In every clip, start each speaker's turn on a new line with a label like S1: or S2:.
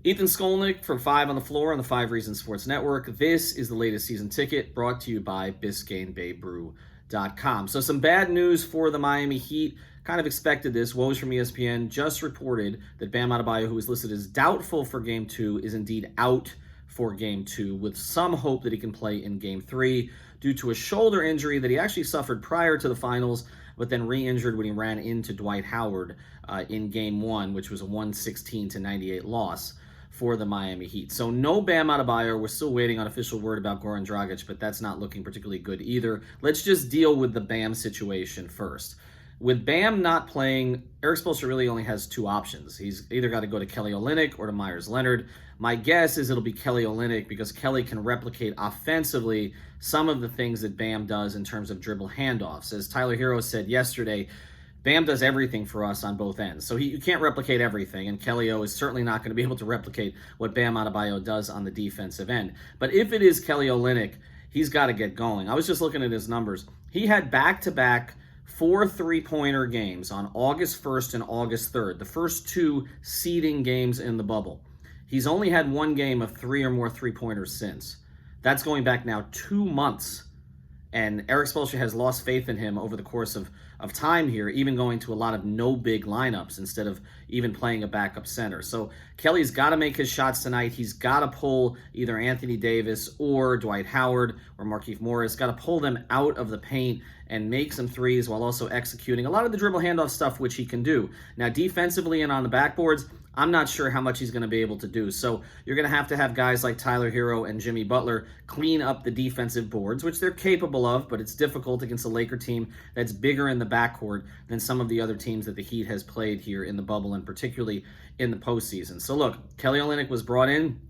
S1: Ethan Skolnick from Five on the Floor on the Five Reasons Sports Network. This is the latest season ticket brought to you by BiscayneBayBrew.com. So some bad news for the Miami Heat. Kind of expected this. Woj from ESPN just reported that Bam Adebayo, who is listed as doubtful for Game 2, is indeed out for Game 2 with some hope that he can play in Game 3 due to a shoulder injury that he actually suffered prior to the finals, but then re-injured when he ran into Dwight Howard in Game 1, which was a 116-98 loss for the Miami Heat. So no Bam Adebayo. We're still waiting on official word about Goran Dragic, but that's not looking particularly good either. Let's just deal with the Bam situation first. With Bam not playing, Erik Spoelstra really only has two options. He's either got to go to Kelly Olynyk or to Meyers Leonard. My guess is it'll be Kelly Olynyk because Kelly can replicate offensively some of the things that Bam does in terms of dribble handoffs. As Tyler Hero said yesterday, Bam does everything for us on both ends. So you can't replicate everything, and Kelly O is certainly not going to be able to replicate what Bam Adebayo does on the defensive end. But if it is Kelly Olynyk, he's got to get going. I was just looking at his numbers. He had back-to-back 4 3-pointer games on August 1st and August 3rd, the first two seeding games in the bubble. He's only had one game of 3 or more three-pointers since. That's going back now 2 months. And Erik Spoelstra has lost faith in him over the course of time here, even going to a lot of no big lineups instead of even playing a backup center. So Kelly's got to make his shots tonight. He's got to pull either Anthony Davis or Dwight Howard or Markieff Morris. Got to pull them out of the paint and make some threes while also executing a lot of the dribble handoff stuff, which he can do. Now, defensively and on the backboards, I'm not sure how much he's going to be able to do. So you're going to have guys like Tyler Hero and Jimmy Butler clean up the defensive boards, which they're capable of, but it's difficult against a Laker team that's bigger in the backcourt than some of the other teams that the Heat has played here in the bubble and particularly in the postseason. So look, Kelly Olynyk was brought in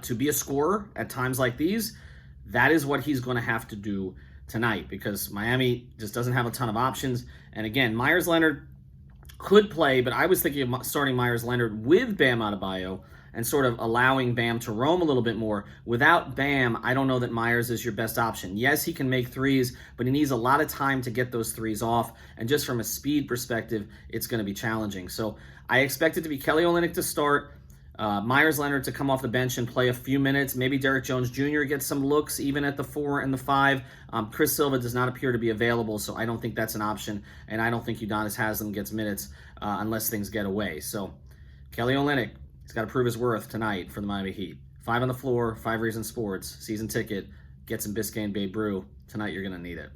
S1: to be a scorer at times like these. That is what he's going to have to do tonight because Miami just doesn't have a ton of options. And again, Meyers Leonard could play, but I was thinking of starting Meyers Leonard with Bam Adebayo and sort of allowing Bam to roam a little bit more. Without Bam, I don't know that Meyers is your best option. Yes, he can make threes, but he needs a lot of time to get those threes off. And just from a speed perspective, it's going to be challenging. So I expect it to be Kelly Olynyk to start, Meyers Leonard to come off the bench and play a few minutes. Maybe Derrick Jones Jr. gets some looks even at the 4 and the 5. Chris Silva does not appear to be available, so I don't think that's an option. And I don't think Udonis Haslem gets minutes unless things get away. So Kelly Olynyk, he's got to prove his worth tonight for the Miami Heat. 5 on the Floor, 5 Reasons Sports, season ticket. Get some Biscayne Bay Brew. Tonight you're going to need it.